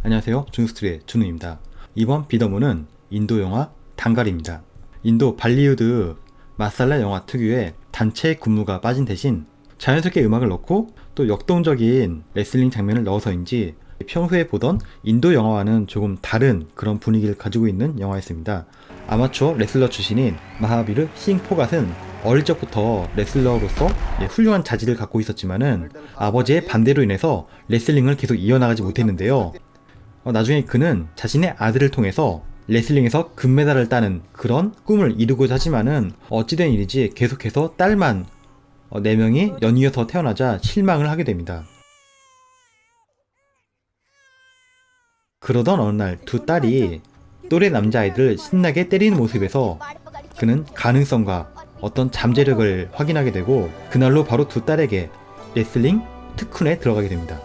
안녕하세요. 준스트리의 준우입니다. 이번 비더문은 인도 영화 단갈입니다. 인도 발리우드 마살라 영화 특유의 단체 군무가 빠진 대신 자연스럽게 음악을 넣고 또 역동적인 레슬링 장면을 넣어서인지 평소에 보던 인도 영화와는 조금 다른 그런 분위기를 가지고 있는 영화였습니다. 아마추어 레슬러 출신인 마하비르 싱 포갓은 어릴 적부터 레슬러로서 훌륭한 자질을 갖고 있었지만은 아버지의 반대로 인해서 레슬링을 계속 이어나가지 못했는데요. 나중에 그는 자신의 아들을 통해서 레슬링에서 금메달을 따는 그런 꿈을 이루고자 하지만은 어찌된 일인지 계속해서 딸만 4명이 연이어서 태어나자 실망을 하게 됩니다. 그러던 어느 날 두 딸이 또래 남자아이들을 신나게 때리는 모습에서 그는 가능성과 어떤 잠재력을 확인하게 되고 그날로 바로 두 딸에게 레슬링 특훈에 들어가게 됩니다.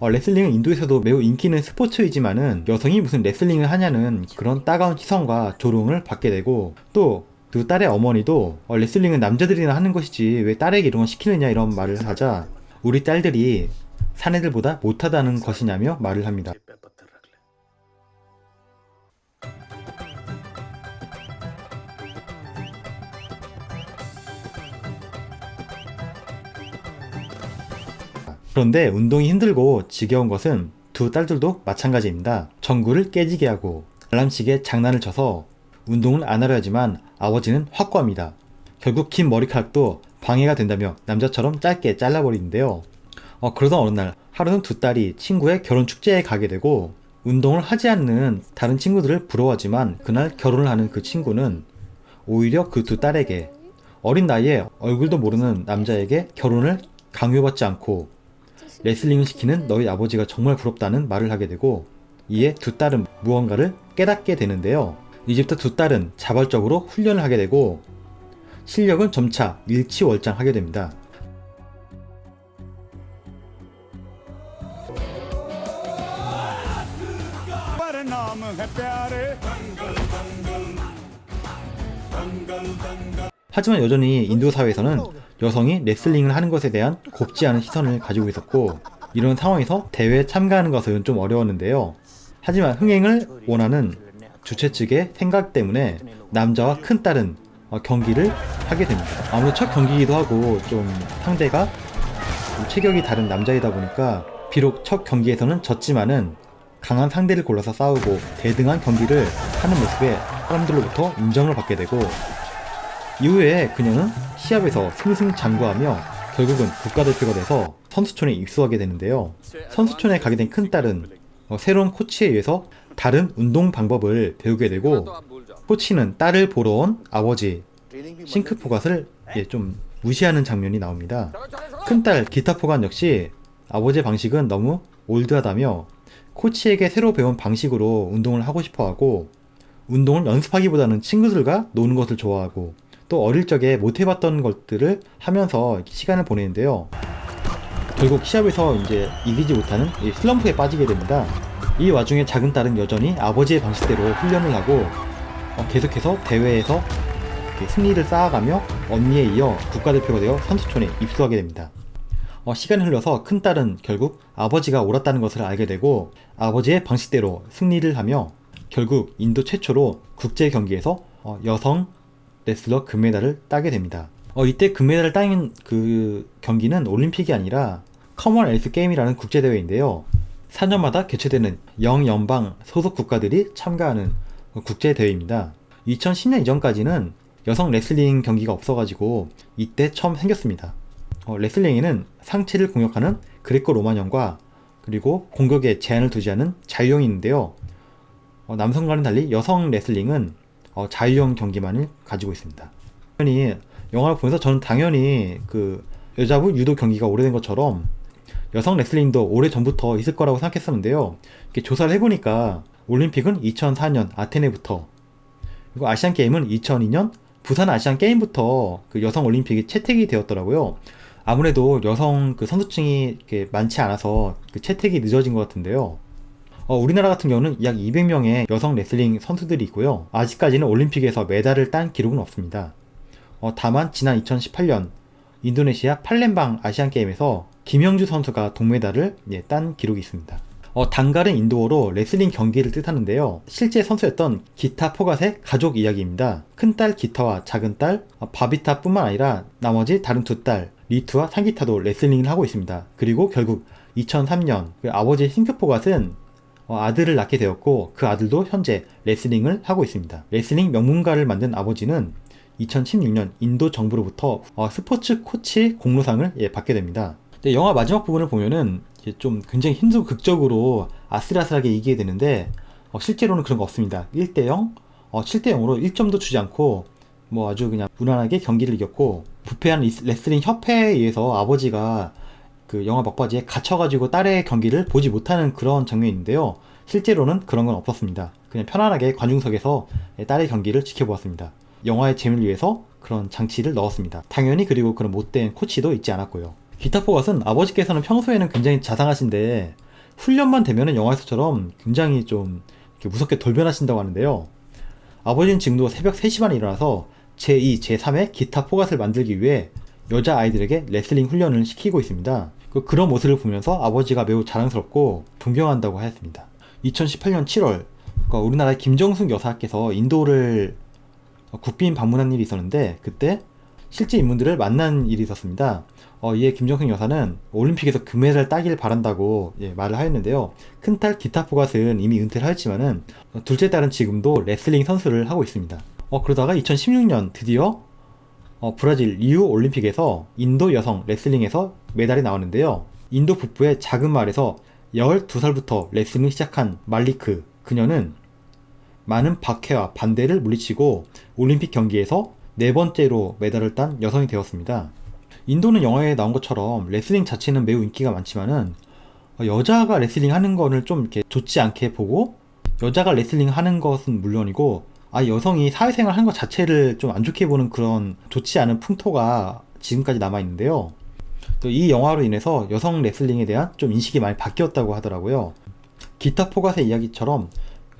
레슬링은 인도에서도 매우 인기 있는 스포츠이지만은 여성이 무슨 레슬링을 하냐는 그런 따가운 시선과 조롱을 받게 되고 또 두 딸의 어머니도 레슬링은 남자들이나 하는 것이지 왜 딸에게 이런 걸 시키느냐 이런 말을 하자 우리 딸들이 사내들보다 못하다는 것이냐며 말을 합니다. 그런데 운동이 힘들고 지겨운 것은 두 딸들도 마찬가지입니다. 전구를 깨지게 하고 알람시계 장난을 쳐서 운동을 안 하려 하지만 아버지는 확고합니다. 결국 긴 머리카락도 방해가 된다며 남자처럼 짧게 잘라버리는데요. 그러던 어느 날 하루는 두 딸이 친구의 결혼 축제에 가게 되고 운동을 하지 않는 다른 친구들을 부러워하지만 그날 결혼을 하는 그 친구는 오히려 그 두 딸에게 어린 나이에 얼굴도 모르는 남자에게 결혼을 강요받지 않고 레슬링을 시키는 너희 아버지가 정말 부럽다는 말을 하게 되고 이에 두 딸은 무언가를 깨닫게 되는데요. 이제부터 두 딸은 자발적으로 훈련을 하게 되고 실력은 점차 일치월장하게 됩니다. 하지만 여전히 인도 사회에서는 여성이 레슬링을 하는 것에 대한 곱지 않은 시선을 가지고 있었고 이런 상황에서 대회에 참가하는 것은 좀 어려웠는데요. 하지만 흥행을 원하는 주최 측의 생각 때문에 남자와 큰딸은 경기를 하게 됩니다. 아무래도 첫 경기이기도 하고 좀 상대가 좀 체격이 다른 남자이다 보니까 비록 첫 경기에서는 졌지만은 강한 상대를 골라서 싸우고 대등한 경기를 하는 모습에 사람들로부터 인정을 받게 되고 이후에 그녀는 시합에서 승승장구하며 결국은 국가대표가 돼서 선수촌에 입소하게 되는데요. 선수촌에 가게 된 큰딸은 새로운 코치에 의해서 다른 운동 방법을 배우게 되고 코치는 딸을 보러 온 아버지 싱크포갓을 좀 무시하는 장면이 나옵니다. 큰딸 기타포갓 역시 아버지의 방식은 너무 올드하다며 코치에게 새로 배운 방식으로 운동을 하고 싶어하고 운동을 연습하기보다는 친구들과 노는 것을 좋아하고 또 어릴 적에 못해봤던 것들을 하면서 시간을 보내는데요. 결국 시합에서 이제 이기지 못하는 슬럼프에 빠지게 됩니다. 이 와중에 작은 딸은 여전히 아버지의 방식대로 훈련을 하고 계속해서 대회에서 승리를 쌓아가며 언니에 이어 국가대표가 되어 선수촌에 입소하게 됩니다. 시간이 흘러서 큰딸은 결국 아버지가 옳았다는 것을 알게 되고 아버지의 방식대로 승리를 하며 결국 인도 최초로 국제 경기에서 여성 레슬러 금메달을 따게 됩니다. 이때 금메달을 따는 그 경기는 올림픽이 아니라 커먼웰스 게임이라는 국제대회인데요. 4년마다 개최되는 영연방 소속 국가들이 참가하는 국제대회입니다. 2010년 이전까지는 여성 레슬링 경기가 없어가지고 이때 처음 생겼습니다. 레슬링에는 상체를 공격하는 그레코 로마형과 그리고 공격에 제한을 두지 않은 자유형이 있는데요. 남성과는 달리 여성 레슬링은 자유형 경기만을 가지고 있습니다. 당연히 영화를 보면서 저는 당연히 그 여자부 유도 경기가 오래된 것처럼 여성 레슬링도 오래전부터 있을 거라고 생각했었는데요. 이렇게 조사를 해보니까 올림픽은 2004년 아테네부터 그리고 아시안게임은 2002년 부산 아시안게임부터 그 여성 올림픽이 채택이 되었더라고요. 아무래도 여성 그 선수층이 이렇게 많지 않아서 그 채택이 늦어진 것 같은데요. 우리나라 같은 경우는 약 200명의 여성 레슬링 선수들이 있고요. 아직까지는 올림픽에서 메달을 딴 기록은 없습니다. 다만 지난 2018년 인도네시아 팔렘방 아시안게임에서 김영주 선수가 동메달을 딴 기록이 있습니다. 단갈은 인도어로 레슬링 경기를 뜻하는데요. 실제 선수였던 기타 포갓의 가족 이야기입니다. 큰딸 기타와 작은딸 바비타뿐만 아니라 나머지 다른 두 딸 리투와 상기타도 레슬링을 하고 있습니다. 그리고 결국 2003년 그 아버지 싱크 포갓은 아들을 낳게 되었고 그 아들도 현재 레슬링을 하고 있습니다. 레슬링 명문가를 만든 아버지는 2016년 인도 정부로부터 스포츠 코치 공로상을 받게 됩니다. 근데 영화 마지막 부분을 보면은 좀 굉장히 힘들고 극적으로 아슬아슬하게 이기게 되는데 실제로는 그런 거 없습니다. 1대0, 7대0으로 1점도 주지 않고 뭐 아주 그냥 무난하게 경기를 이겼고, 부패한 레슬링 협회에 의해서 아버지가 그 영화 막바지에 갇혀가지고 딸의 경기를 보지 못하는 그런 장면이 있는데요. 실제로는 그런 건 없었습니다. 그냥 편안하게 관중석에서 딸의 경기를 지켜보았습니다. 영화의 재미를 위해서 그런 장치를 넣었습니다. 당연히 그리고 그런 못된 코치도 있지 않았고요. 기타 포갓은 아버지께서는 평소에는 굉장히 자상하신데 훈련만 되면은 영화에서처럼 굉장히 좀 이렇게 무섭게 돌변하신다고 하는데요. 아버지는 지금도 새벽 3시 반에 일어나서 제2, 제3의 기타 포갓을 만들기 위해 여자 아이들에게 레슬링 훈련을 시키고 있습니다. 그런 모습을 보면서 아버지가 매우 자랑스럽고 존경한다고 하였습니다. 2018년 7월 우리나라 김정숙 여사께서 인도를 국빈 방문한 일이 있었는데 그때 실제 인물들을 만난 일이 있었습니다. 이에 김정숙 여사는 올림픽에서 금메달 따길 바란다고 말을 하였는데요. 큰딸 기타 포갓은 이미 은퇴를 하였지만은 둘째 딸은 지금도 레슬링 선수를 하고 있습니다. 그러다가 2016년 드디어 브라질 리우 올림픽에서 인도 여성 레슬링에서 메달이 나왔는데요. 인도 북부의 작은 마을에서 12살부터 레슬링을 시작한 말리크, 그녀는 많은 박해와 반대를 물리치고 올림픽 경기에서 4번째로 메달을 딴 여성이 되었습니다. 인도는 영화에 나온 것처럼 레슬링 자체는 매우 인기가 많지만은 여자가 레슬링 하는 거를 좀 이렇게 좋지 않게 보고, 여자가 레슬링 하는 것은 물론이고 여성이 사회생활 하는 것 자체를 좀 안 좋게 보는 그런 좋지 않은 풍토가 지금까지 남아있는데요. 또 이 영화로 인해서 여성 레슬링에 대한 좀 인식이 많이 바뀌었다고 하더라고요. 기타 포갓의 이야기처럼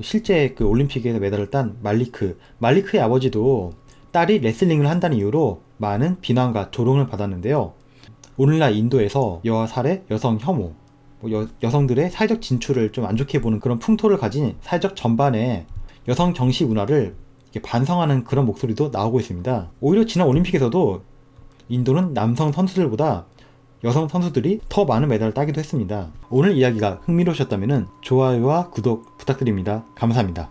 실제 그 올림픽에서 메달을 딴 말리크의 아버지도 딸이 레슬링을 한다는 이유로 많은 비난과 조롱을 받았는데요. 오늘날 인도에서 여아 살해, 여성 혐오, 여성들의 사회적 진출을 좀 안 좋게 보는 그런 풍토를 가진 사회적 전반에 여성 정시 문화를 반성하는 그런 목소리도 나오고 있습니다. 오히려 지난 올림픽에서도 인도는 남성 선수들보다 여성 선수들이 더 많은 메달을 따기도 했습니다. 오늘 이야기가 흥미로우셨다면 좋아요와 구독 부탁드립니다. 감사합니다.